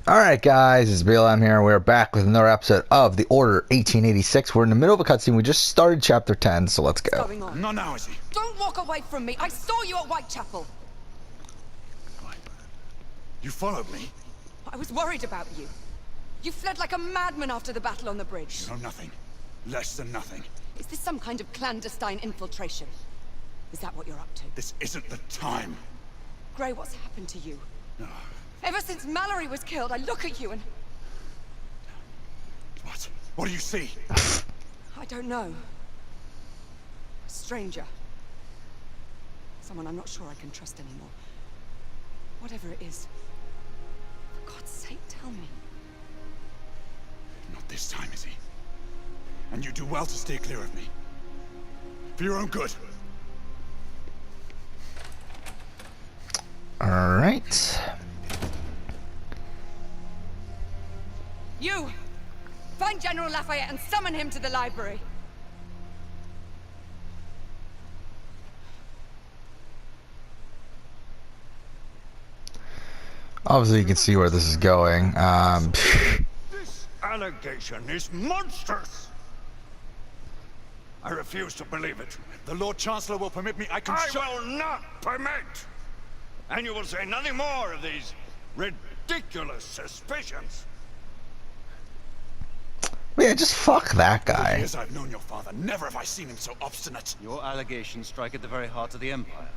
Alright guys, it's BLM here. We're back with another episode of The Order 1886. We're in the middle of a cutscene. We just started chapter 10, so let's go. What's going on? Not now, is he? Don't walk away from me. I saw you at Whitechapel. You followed me? I was worried about you. You fled like a madman after the battle on the bridge. You know nothing. Less than nothing. Is this some kind of clandestine infiltration? Is that what you're up to? This isn't the time. Grey, what's happened to you? No. Ever since Mallory was killed, I look at you and... What? What do you see? I don't know. A stranger. Someone I'm not sure I can trust anymore. Whatever it is. For God's sake, tell me. Not this time, is he? And you do well to stay clear of me. For your own good. Alright. You! Find General Lafayette and summon him to the library. Obviously you can see where this is going. This allegation is monstrous! I refuse to believe it. The Lord Chancellor will permit me. I will not permit! And you will say nothing more of these ridiculous suspicions. Yeah, just fuck that guy. Years I've known your father, never have I seen him so obstinate. Your allegations strike at the very heart of the Empire.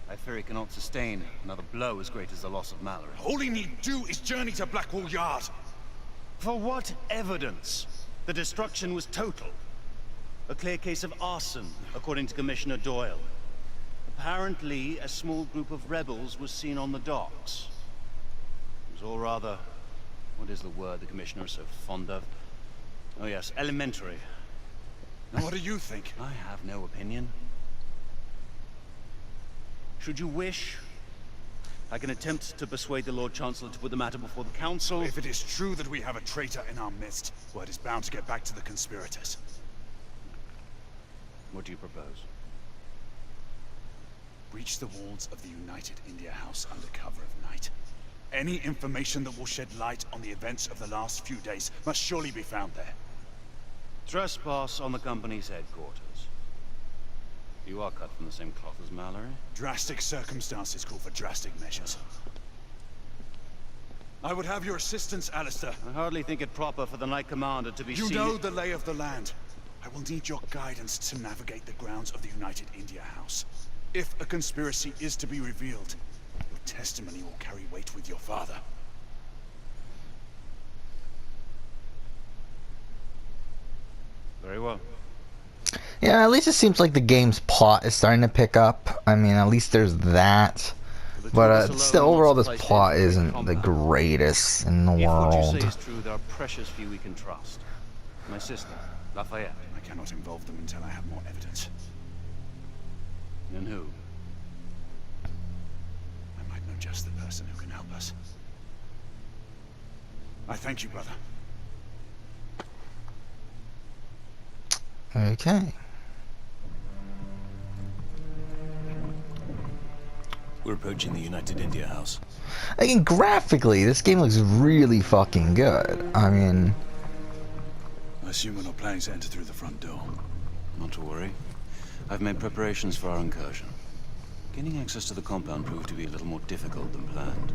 I fear it cannot sustain another blow as great as the loss of Mallory. All he need do is journey to Blackwall Yard. For what evidence? The destruction was total. A clear case of arson, according to Commissioner Doyle. Apparently, a small group of rebels was seen on the docks. It was all rather... what is the word the Commissioner is so fond of? Oh yes, elementary. Now what do you think? I have no opinion. Should you wish, I can attempt to persuade the Lord Chancellor to put the matter before the Council. If it is true that we have a traitor in our midst, word is bound to get back to the conspirators. What do you propose? Breach the walls of the United India House under cover of night. Any information that will shed light on the events of the last few days must surely be found there. Trespass on the company's headquarters. You are cut from the same cloth as Mallory. Drastic circumstances call for drastic measures. I would have your assistance, Alistair. I hardly think it proper for the Knight Commander to be You seen... know the lay of the land. I will need your guidance to navigate the grounds of the United India House. If a conspiracy is to be revealed, your testimony will carry weight with your father. Very well. Yeah, at least it seems like the game's plot is starting to pick up. I mean, at least there's that. But still, overall, this plot isn't the greatest in the If what you world. say is true, there are precious few we can trust. My sister, Lafayette. I cannot involve them until I have more evidence. And who? I might know just the person who can help us. I thank you, brother. Okay. We're approaching the United India House. Again, graphically, this game looks really fucking good. I mean... I assume we're not planning to enter through the front door. Not to worry. I've made preparations for our incursion. Gaining access to the compound proved to be a little more difficult than planned.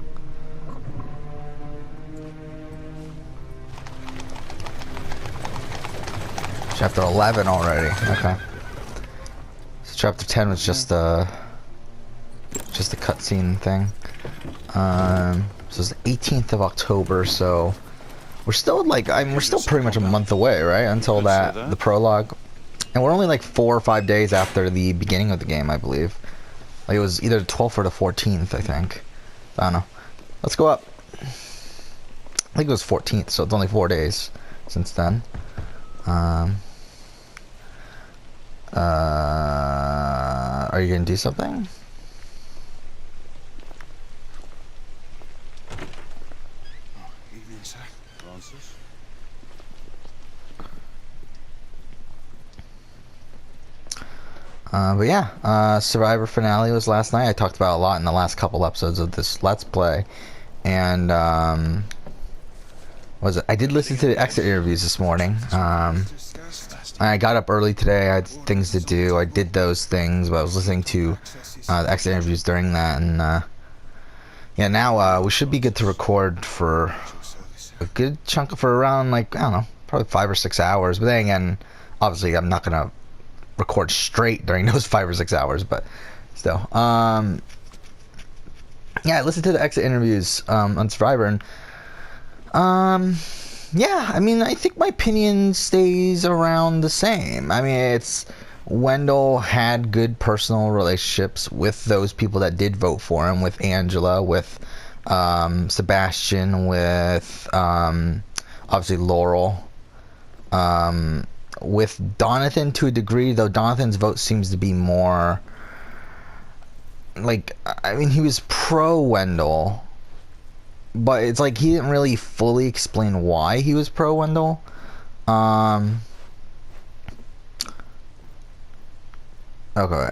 Chapter 11 already. Okay. So chapter 10 was just a cutscene thing. So it's the 18th of October, so we're still like, we're still pretty much a month away, right? Until the prologue. And we're only like 4 or 5 days after the beginning of the game, I believe. Like it was either the 12th or the 14th, I think. I don't know. Let's go up. I think it was 14th, so it's only 4 days since then. Are you gonna do something? Evening, sir. Francis? But yeah, Survivor finale was last night. I talked about a lot in the last couple episodes of this Let's Play. and was it? I did listen to the exit interviews this morning. I got up early today. I had things to do. I did those things, but I was listening to the exit interviews during that, and yeah, now we should be good to record for a good chunk, for around, like, I don't know, probably 5 or 6 hours. But then again, obviously I'm not gonna record straight during those 5 or 6 hours, but still. Yeah, I listened to the exit interviews on Survivor, and yeah, I mean, I think my opinion stays around the same. I mean, it's Wendell had good personal relationships with those people that did vote for him, with Angela, with Sebastian, with obviously Laurel, with Donathan to a degree, though Donathan's vote seems to be more like, I mean, he was pro Wendell, but it's like he didn't really fully explain why he was pro Wendell. Okay.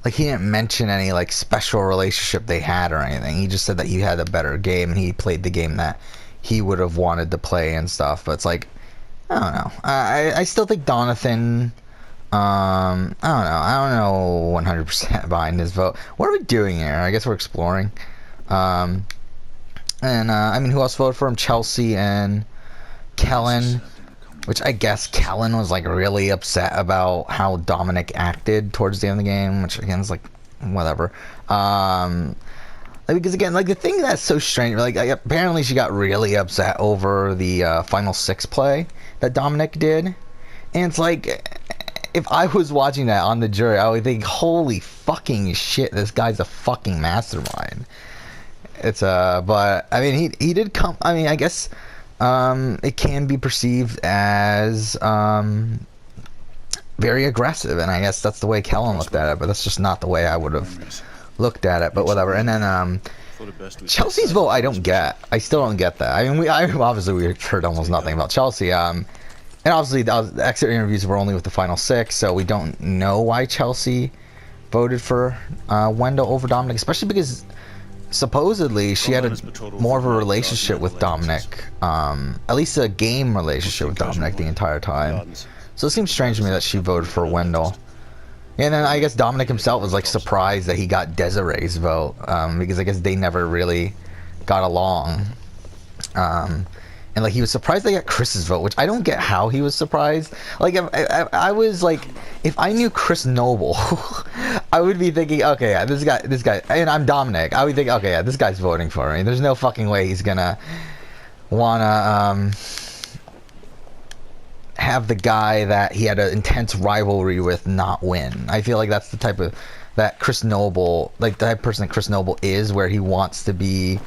Like, he didn't mention any, like, special relationship they had or anything. He just said that he had a better game and he played the game that he would have wanted to play and stuff. But it's like, I don't know. I still think Donathan, I don't know 100% behind his vote. What are we doing here? I guess we're exploring. I mean, who else voted for him? Chelsea and Kellen. Which I guess Kellen was, like, really upset about how Dominic acted towards the end of the game, which again is like, whatever. Because again, like, the thing that's so strange, like, apparently she got really upset over the final 6 play that Dominic did, and it's like, if I was watching that on the jury, I would think, holy fucking shit, this guy's a fucking mastermind. It's but I mean, he did come. I mean, I guess. It can be perceived as very aggressive, and I guess that's the way Kellen looked at it, but that's just not the way I would have looked at it, but whatever. And then Chelsea's vote, I don't get. I still don't get that. I mean, obviously we heard almost nothing about Chelsea, and obviously the exit interviews were only with the final 6, so we don't know why Chelsea voted for Wendell over Dominic, especially because supposedly she had more of a relationship with Dominic, at least a game relationship with Dominic the entire time. So it seems strange to me that she voted for Wendell. And then I guess Dominic himself was, like, surprised that he got Desiree's vote, because I guess they never really got along. And, like, he was surprised they got Chris's vote, which I don't get how he was surprised. Like, if I was, like, if I knew Chris Noble, I would be thinking, okay, yeah, this guy, and I'm Dominic, I would think, okay, yeah, this guy's voting for me. There's no fucking way he's gonna wanna, have the guy that he had an intense rivalry with not win. I feel like that's the type of, that Chris Noble, like, the type of person that Chris Noble is, where he wants to be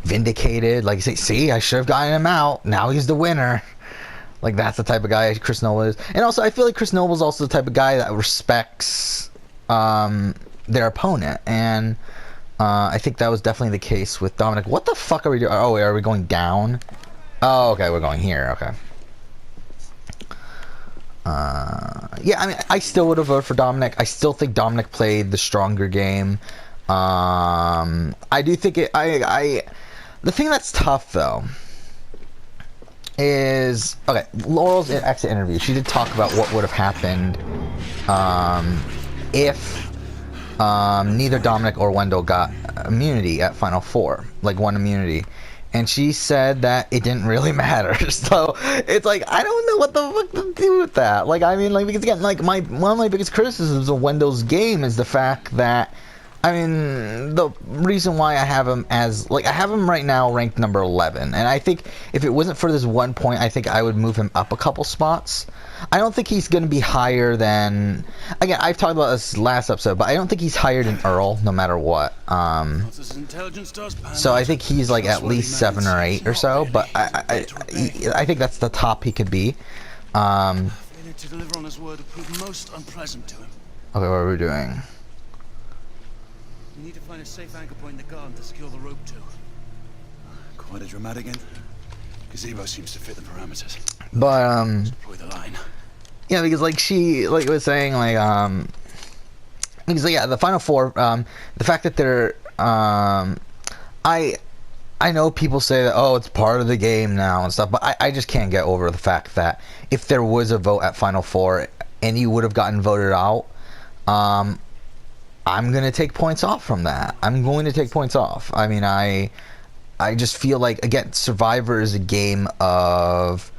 vindicated, like, see, I should have gotten him out, now he's the winner. Like, that's the type of guy Chris Noble is. And also, I feel like Chris Noble's also the type of guy that respects their opponent, and I think that was definitely the case with Dominic. What the fuck are we doing? Oh, are we going down? Oh, okay, we're going here. Okay. Yeah, I mean, I still would have voted for Dominic. I still think Dominic played the stronger game. I do think it. The thing that's tough, though, is, okay, Laurel's exit interview, she did talk about what would have happened if neither Dominic or Wendell got immunity at Final Four, like, one immunity. And she said that it didn't really matter. So it's like, I don't know what the fuck to do with that. Like, I mean, like, because again, like, one of my biggest criticisms of Wendell's game is the fact that, I mean, the reason why I have him as, like, I have him right now ranked number 11, and I think if it wasn't for this 1 point, I think I would move him up a couple spots. I don't think he's going to be higher than, again, I've talked about this last episode, but I don't think he's higher than Earl, no matter what. So I think he's, like, at least 7 or 8 or so, but I think that's the top he could be. Failure to deliver on his word would prove most unpleasant to him. Okay, what are we doing? You need to find a safe anchor point in the garden to secure the rope to. Quite a dramatic end. Gazebo seems to fit the parameters. But, Deploy the line. yeah, because, like, she, like, was saying, like, because, yeah, the Final Four, the fact that they're, I know people say that, oh, it's part of the game now and stuff, but I just can't get over the fact that if there was a vote at Final Four and you would have gotten voted out, I'm going to take points off from that. I'm going to take points off. I mean, I just feel like, again, Survivor is a game of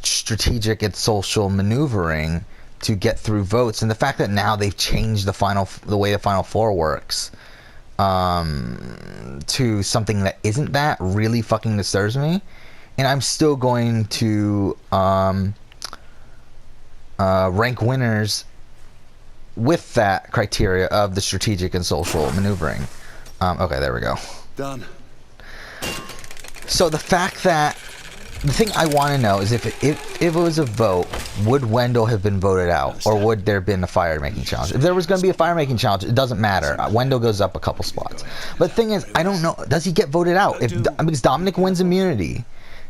strategic and social maneuvering to get through votes, and the fact that now they've changed the way the Final Four works to something that isn't that really fucking disturbs me, and I'm still going to rank winners with that criteria of the strategic and social maneuvering. Okay, there we go. Done. So the fact that the thing I want to know is if it was a vote, would Wendell have been voted out, or would there have been a fire making challenge? If there was going to be a fire making challenge, it doesn't matter. Wendell goes up a couple spots. But the thing is, I don't know. Does he get voted out? Because Dominic wins immunity.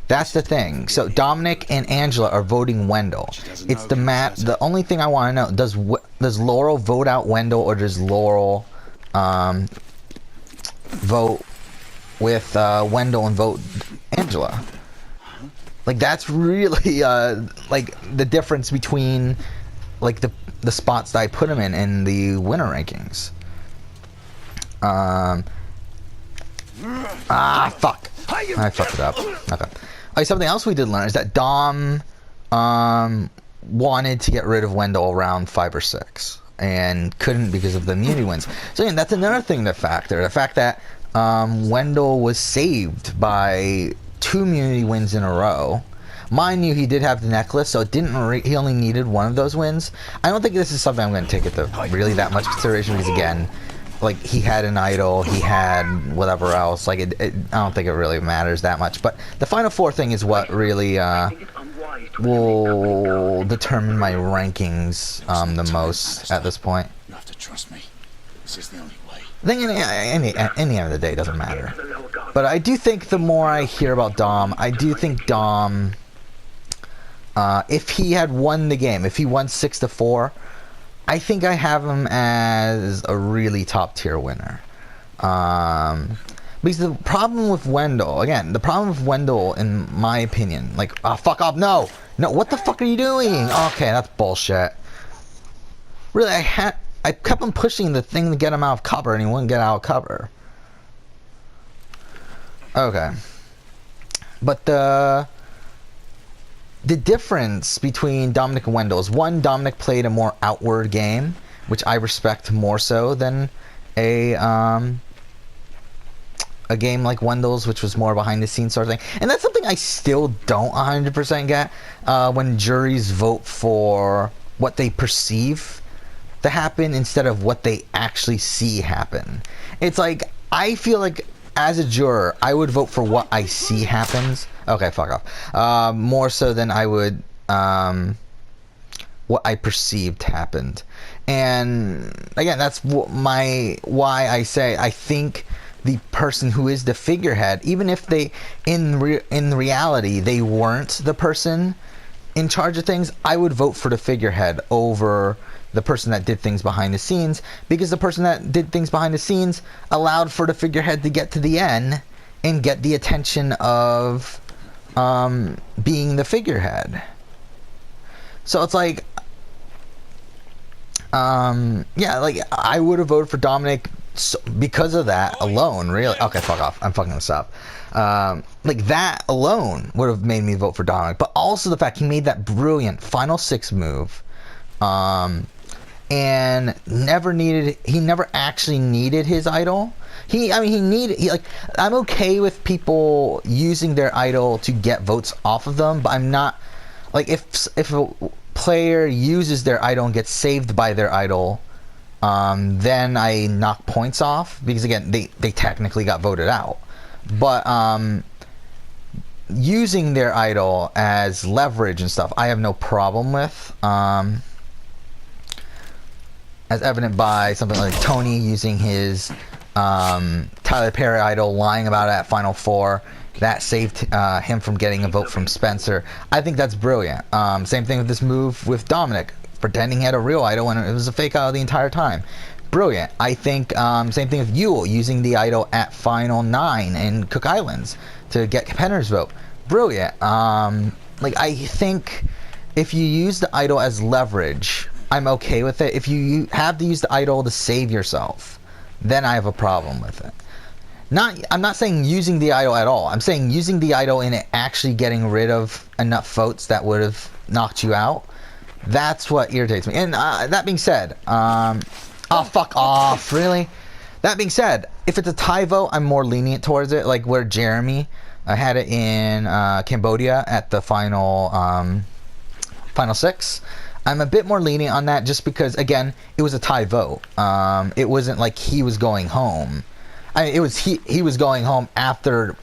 That's the thing. So Dominic and Angela are voting Wendell. It's the only thing I want to know: does Laurel vote out Wendell, or does Laurel vote with Wendell and vote Angela? Like, that's really like the difference between like the spots that I put him in the winner rankings. Fuck. I fucked it up. Okay. Something else we did learn is that Dom wanted to get rid of Wendell around 5 or 6 and couldn't because of the immunity wins. So again, that's another thing to factor. The fact that Wendell was saved by 2 immunity wins in a row. Mind you, he did have the necklace, so it didn't. He only needed one of those wins. I don't think this is something I'm going to take into really that much consideration because, again, like, he had an idol, he had whatever else. Like, I don't think it really matters that much. But the Final Four thing is what really will determine my rankings the most at this point. You have to trust me. This is the only way. I think any end of the day, it doesn't matter. But I do think the more I hear about Dom, I do think Dom, if he had won the game, if he won 6-4, I think I have him as a really top tier winner. Because the problem with Wendell, again, the problem with Wendell, in my opinion, like, fuck off, no, what the fuck are you doing? Okay, that's bullshit. Really, I kept on pushing the thing to get him out of cover, and he wouldn't get out of cover. Okay. But the difference between Dominic and Wendell is, one, Dominic played a more outward game, which I respect more so than a game like Wendell's, which was more behind the scenes sort of thing. And that's something I still don't 100% get when juries vote for what they perceive to happen instead of what they actually see happen. It's like, I feel like as a juror, I would vote for what I see happens. Okay, fuck off. More so than I would what I perceived happened. And again, that's why I say I think the person who is the figurehead, even if they in reality they weren't the person in charge of things, I would vote for the figurehead over the person that did things behind the scenes, because the person that did things behind the scenes allowed for the figurehead to get to the end and get the attention of being the figurehead. So it's like, yeah, like, I would have voted for Dominic because of that alone, really. Okay, fuck off. I'm fucking this up. Like, that alone would have made me vote for Dominic, but also the fact he made that brilliant Final 6 move, and he never actually needed his idol. I'm okay with people using their idol to get votes off of them, but I'm not, like, if a player uses their idol and gets saved by their idol, then I knock points off, because again, they technically got voted out. But using their idol as leverage and stuff, I have no problem with, as evident by something like Tony using his Tyler Perry idol, lying about it at Final Four. That saved him from getting a vote from Spencer. I think that's brilliant. Same thing with this move with Dominic, pretending he had a real idol and it was a fake idol the entire time. brilliant. I think same thing with Yule using the idol at Final 9 in Cook Islands to get Penner's vote. Brilliant. Like, I think if you use the idol as leverage, I'm okay with it. If you have to use the idol to save yourself, then I have a problem with it. I'm not saying using the idol at all. I'm saying using the idol in it actually getting rid of enough votes that would have knocked you out. That's what irritates me. And that being said, oh, fuck off, really? That being said, if it's a tie vote, I'm more lenient towards it. Like where Jeremy had it in Cambodia at the final 6. I'm a bit more lenient on that just because, again, it was a tie vote. It wasn't like he was going home. It was he was going home after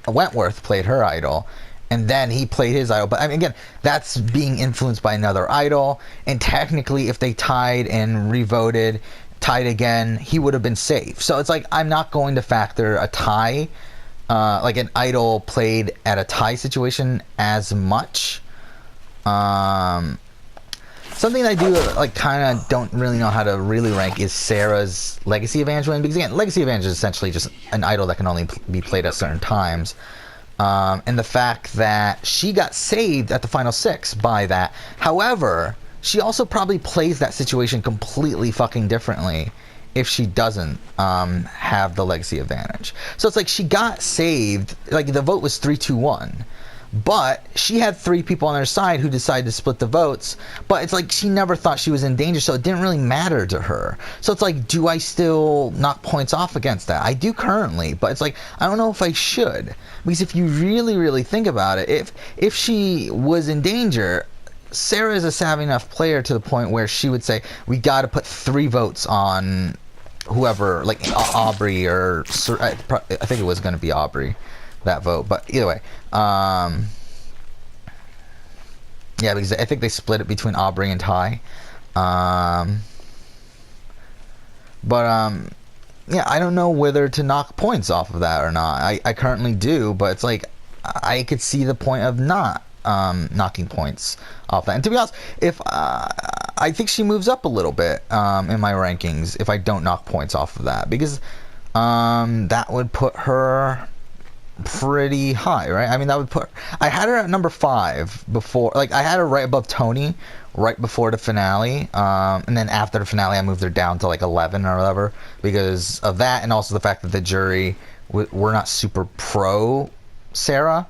Wentworth played her idol, and then he played his idol. But I mean, again, that's being influenced by another idol, and technically if they tied and revoted, tied again, he would have been safe. So it's like, I'm not going to factor a tie, like an idol played at a tie situation as much. Something that I do, like, kind of don't really know how to really rank is Sarah's Legacy Evangeline, because again, Legacy Evangeline is essentially just an idol that can only be played at certain times. And the fact that she got saved at the final 6 by that. However, she also probably plays that situation completely fucking differently if she doesn't have the legacy advantage. So it's like she got saved, like the vote was 3-2-1. But she had 3 people on her side who decided to split the votes. But it's like she never thought she was in danger, so it didn't really matter to her. So it's like, do I still knock points off against that? I do currently, but it's like, I don't know if I should. Because if you really, really think about it, if she was in danger, Sarah is a savvy enough player to the point where she would say, we got to put 3 votes on whoever, like Aubrey or I think it was going to be Aubrey, that vote. But either way, yeah, because I think they split it between Aubrey and Ty. Yeah, I don't know whether to knock points off of that or not. I currently do, but it's like, I could see the point of not knocking points off that. And to be honest, if I think she moves up a little bit in my rankings if I don't knock points off of that, because that would put her pretty high, right? I mean, that would put, I had her at number 5 before, like I had her right above Tony right before the finale, and then after the finale I moved her down to like 11 or whatever because of that, and also the fact that the jury were not super pro Sarah.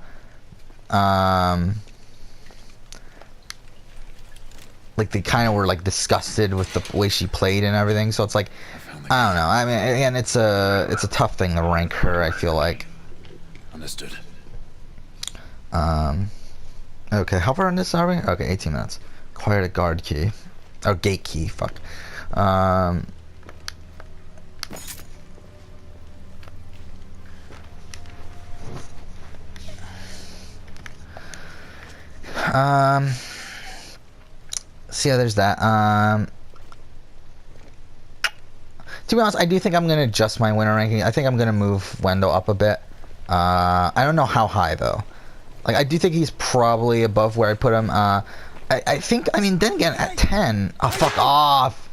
Like they kind of were like disgusted with the way she played and everything, so it's like, I don't know. I mean, again, it's a tough thing to rank her, I feel like. Understood. Okay, how far in this are we? Okay, 18 minutes. Acquired a guard key. Oh, gate key, fuck. So yeah, there's that. To be honest, I do think I'm going to adjust my winner ranking. I think I'm going to move Wendell up a bit. I don't know how high, though. Like, I do think he's probably above where I put him. I think, I mean, then again, at 10... Oh, fuck off!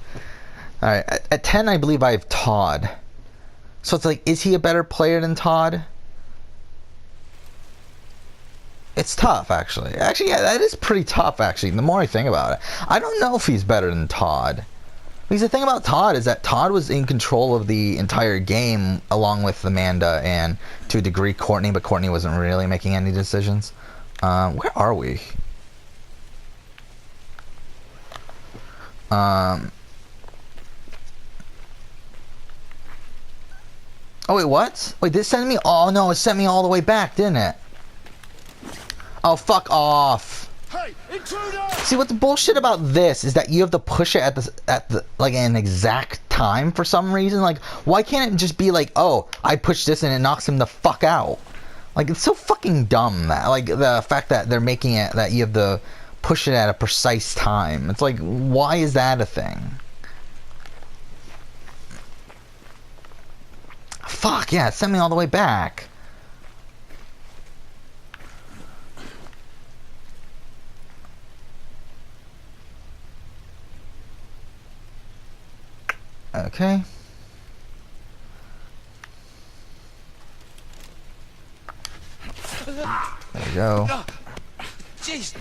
Alright, at 10, I believe I have Todd. So it's like, is he a better player than Todd? It's tough, actually. Actually, yeah, that is pretty tough, actually, the more I think about it. I don't know if he's better than Todd. Because the thing about Todd is that Todd was in control of the entire game along with Amanda and, to a degree, Courtney, but Courtney wasn't really making any decisions. Where are we? Oh, wait, what? Wait, this sent me... Oh, no, it sent me all the way back, didn't it? Oh, fuck off. Hey, intruder! See, what the bullshit about this is that you have to push it at the like an exact time for some reason. Like, why can't it just be like, oh, I push this and it knocks him the fuck out? Like, it's so fucking dumb that, like, the fact that they're making it that you have to push it at a precise time. It's like, why is that a thing? Fuck, yeah, it sent me all the way back. Okay. There we go. Jeez.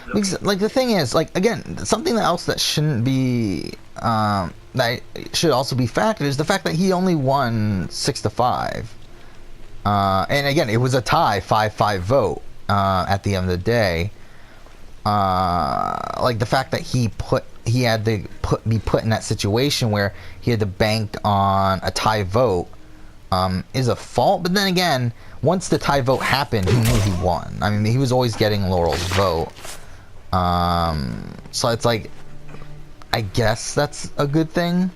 Because, like, the thing is, like, again, something else that shouldn't be, that should also be factored is the fact that he only won 6-5. And again, it was a tie, 5-5 vote, at the end of the day. Like, the fact that he had to be put in that situation where he had to bank on a tie vote, is a fault. But then again, once the tie vote happened, he knew he won. I mean, he was always getting Laurel's vote. So it's like, I guess that's a good thing.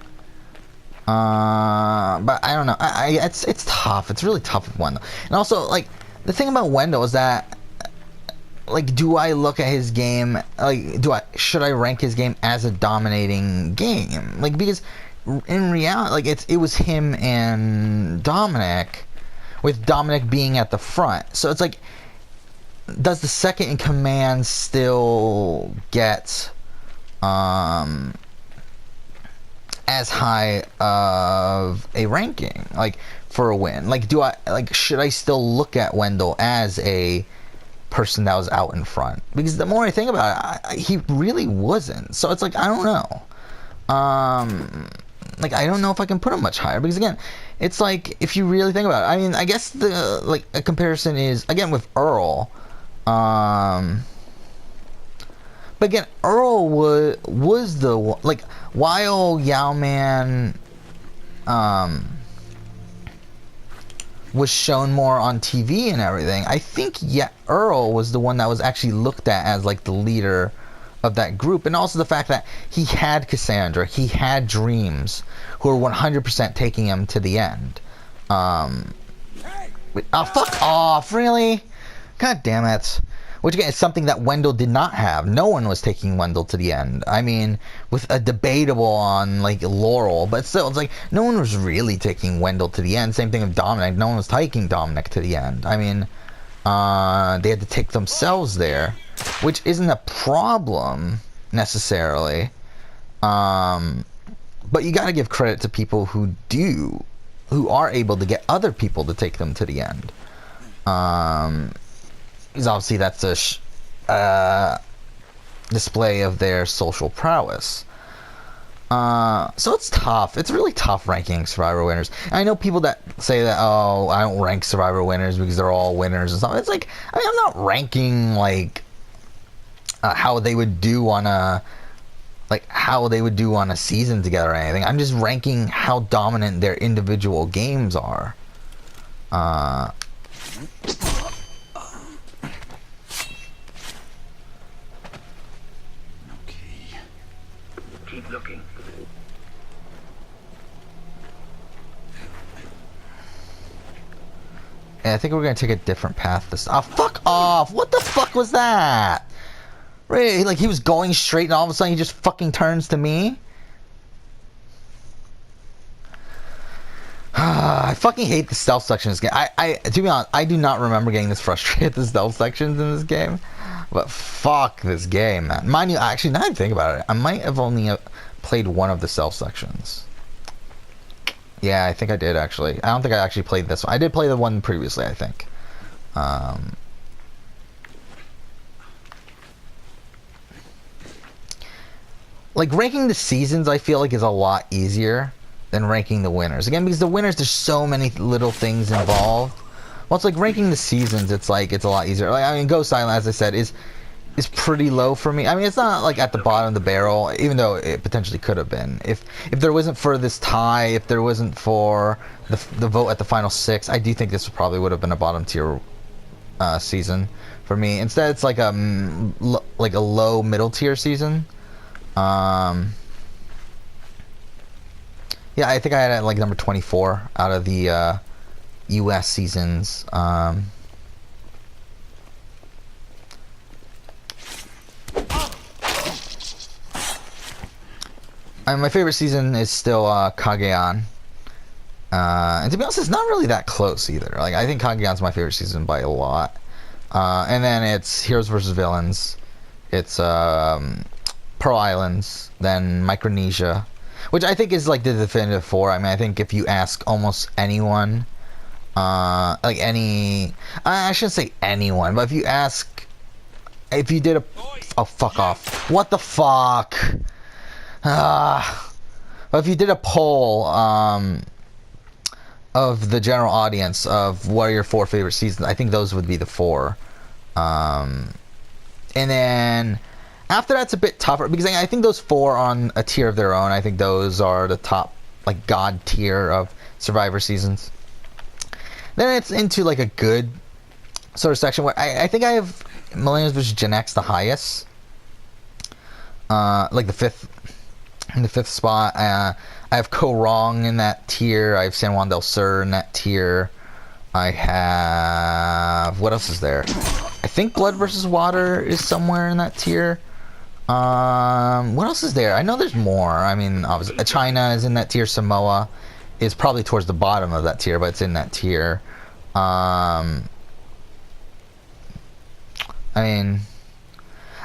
But I don't know. It's tough. It's really tough with Wendell. And also, like, the thing about Wendell is that, like, do I look at his game, like, should I rank his game as a dominating game? Like, because in reality, like, it was him and Dominic, with Dominic being at the front. So it's like, does the second in command still get as high of a ranking, like, for a win? Like, should I still look at Wendell as a person that was out in front? Because the more I think about it, he really wasn't. So it's like, I don't know. Like, I don't know if I can put him much higher, because again, it's like, if you really think about it, I mean, I guess a comparison is, again, with Earl. But again, Earl was the one, like, while Yao-Man was shown more on TV and everything, I think Earl was the one that was actually looked at as, like, the leader of that group. And also the fact that he had Cassandra, he had Dreams, who were 100% taking him to the end. Oh, fuck off, really? God damn it. Which, again, is something that Wendell did not have. No one was taking Wendell to the end. I mean, with a debatable on, like, Laurel, but still, it's like, no one was really taking Wendell to the end. Same thing with Dominic. No one was taking Dominic to the end. I mean, they had to take themselves there, which isn't a problem, necessarily. But you gotta give credit to people who are able to get other people to take them to the end. Because obviously that's a display of their social prowess. So it's tough. It's really tough ranking Survivor winners. And I know people that say that, oh, I don't rank Survivor winners because they're all winners and stuff. It's like, I mean, I'm not ranking, like, how they would do on a season together or anything. I'm just ranking how dominant their individual games are. Keep looking. Yeah, I think we're gonna take a different path this. Oh, fuck off! What the fuck was that? Really? Like, he was going straight, and all of a sudden he just fucking turns to me. I fucking hate the stealth sections of this game. To be honest, I do not remember getting this frustrated at the stealth sections in this game. But fuck this game, man. Mind you, actually, now I think about it, I might have only played one of the stealth sections. Yeah, I think I did, actually. I don't think I actually played this one. I did play the one previously, I think. Like, ranking the seasons, I feel like, is a lot easier than ranking the winners. Again, because the winners, there's so many little things involved. Well, it's like ranking the seasons, it's like, it's a lot easier. Like, I mean, Ghost Island, as I said, is pretty low for me. I mean, it's not, like, at the bottom of the barrel, even though it potentially could have been. If there wasn't for this tie, if there wasn't for the vote at the final 6, I do think this probably would have been a bottom tier season for me. Instead, it's like a low middle tier season. Yeah, I think I had it at, like, number 24 out of the US seasons. My favorite season is still Cagayan. And to be honest, it's not really that close either. Like, I think Cagayan's my favorite season by a lot. And then it's Heroes vs. Villains. It's Pearl Islands, then Micronesia, which I think is like the definitive 4. I mean, I think if you ask almost anyone, like any, I shouldn't say anyone, but if you ask, if you did a, oh fuck off, what the fuck, but if you did a poll, of the general audience of what are your 4 favorite seasons, I think those would be the 4. And then after that's a bit tougher because I think those 4 are on a tier of their own. I think those are the top, like, god tier of Survivor seasons. Then it's into like a good sort of section where I think I have Millennials vs. Gen X the highest, like the 5th spot. I have Ko Wrong in that tier. I have San Juan del Sur in that tier. I have, what else is there? I think Blood versus Water is somewhere in that tier. What else is there? I know there's more. I mean, obviously, China is in that tier. Samoa is probably towards the bottom of that tier, but it's in that tier. I mean,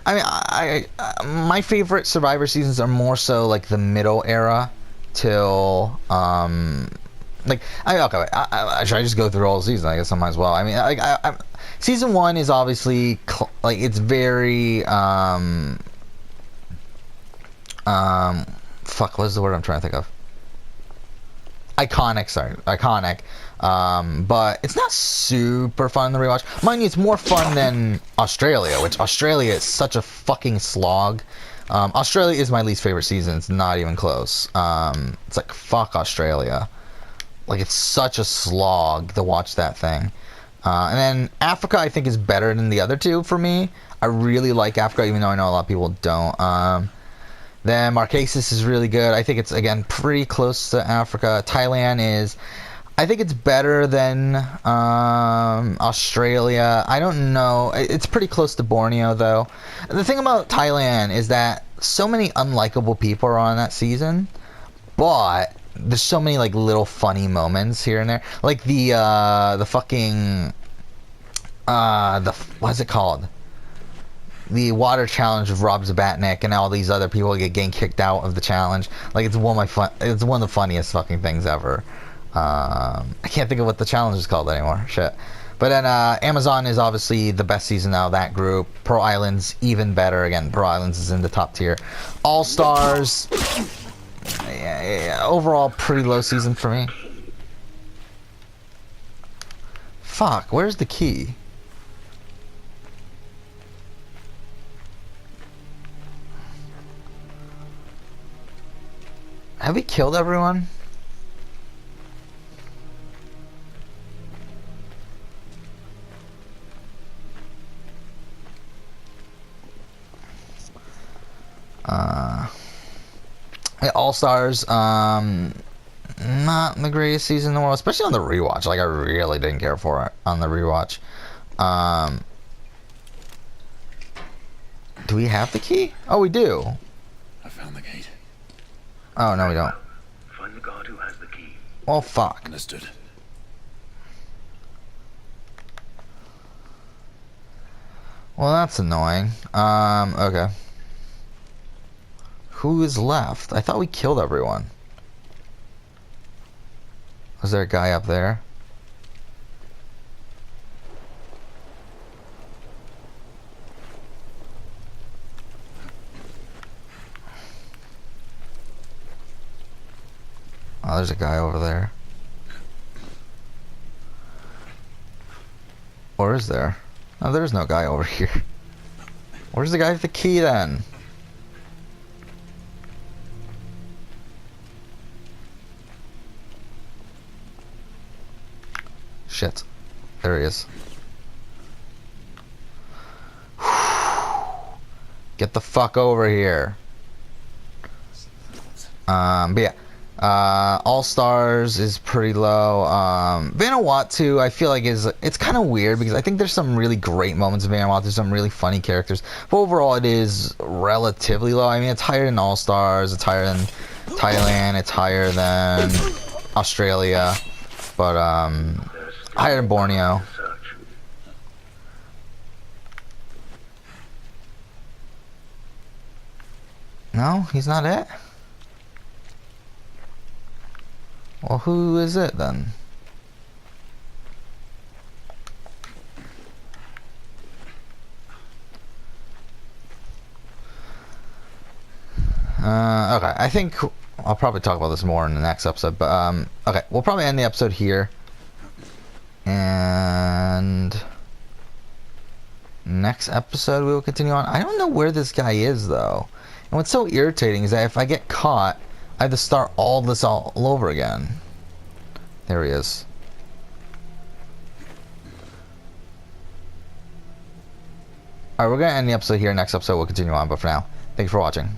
my favorite Survivor seasons are more so like the middle era till like okay. Should I just go through all the seasons? I guess I might as well. I mean, like season 1 is obviously like it's very fuck. What is the word I'm trying to think of? Iconic. Sorry, iconic. But it's not super fun to rewatch. Mind you, it's more fun than Australia, which Australia is such a fucking slog. Australia is my least favorite season. It's not even close. It's like, fuck Australia. Like, it's such a slog to watch that thing. And then Africa, I think, is better than the other 2 for me. I really like Africa, even though I know a lot of people don't. Then Marquesas is really good. I think it's, again, pretty close to Africa. Thailand is... I think it's better than Australia. I don't know. It's pretty close to Borneo, though. The thing about Thailand is that so many unlikable people are on that season, but there's so many like little funny moments here and there. Like the fucking what's it called? The water challenge of Rob Zabatnik and all these other people getting kicked out of the challenge. Like it's one of the funniest fucking things ever. I can't think of what the challenge is called anymore. Shit. But then Amazon is obviously the best season out of that group. Pearl Islands even better. Again, Pearl Islands is in the top tier. All Stars, yeah, overall pretty low season for me. Fuck, where's the key? Have we killed everyone? All Stars, not the greatest season in the world, especially on the rewatch. Like I really didn't care for it on the rewatch. Do we have the key? Oh, we do. I found the gate. Oh no, we don't. Find the guard who has the key. Well, fuck. Understood. Well, that's annoying. Okay. Who is left? I thought we killed everyone. Was there a guy up there? Oh, there's a guy over there. Or is there? Oh, there's no guy over here. Where's the guy with the key then? Shit. There he is. Get the fuck over here. But yeah. All Stars is pretty low. Vanuatu, I feel like it's kind of weird because I think there's some really great moments in Vanuatu, some really funny characters. But overall, it is relatively low. I mean, it's higher than All Stars, it's higher than Thailand, it's higher than Australia, but higher than Borneo. No, he's not it? Well, who is it then? Okay, I think I'll probably talk about this more in the next episode, but okay, we'll probably end the episode here. And next episode we will continue on. I don't know where this guy is though. And what's so irritating is that if I get caught, I have to start all this all over again. There he is. Alright, we're gonna end the episode here. Next episode we'll continue on, but for now, thank you for watching.